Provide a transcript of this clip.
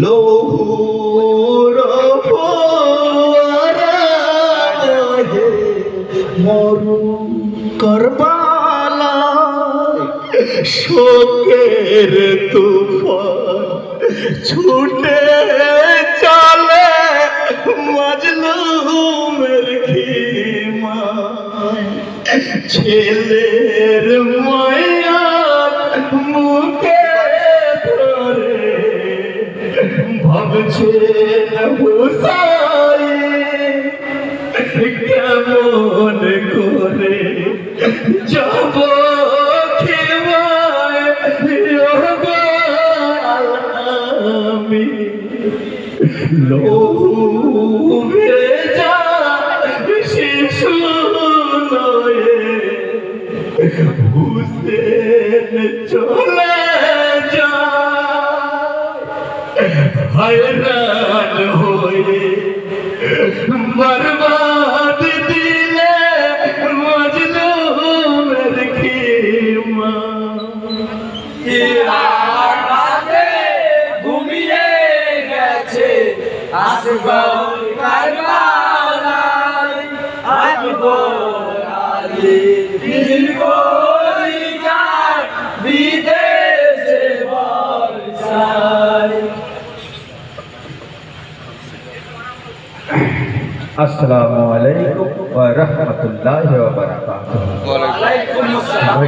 লৌহুর ফোয়ারা হে মরু করবালা শোকের তুফান ছুটে চলে মাজলুমের খিমায় ছেলের মায়ার মুখে ধরে ভাবছেন হুসাই কেমন করে যাব খেমায় আমি লৌহু ভেজা শিশু নয়ে হুসেন চলে যায় হয়রান হয়ে বরবাদ দিলে মজলুমের খিমা ঘুমিয়ে গেছে আসগর কারবালায় আকবর আলী দিল কই যায় বিদেশে বর্ষায়। আসসালামু আলাইকুম ওয়া রাহমাতুল্লাহি ওয়া বারাকাতুহু। ওয়া আলাইকুম আসসালাম।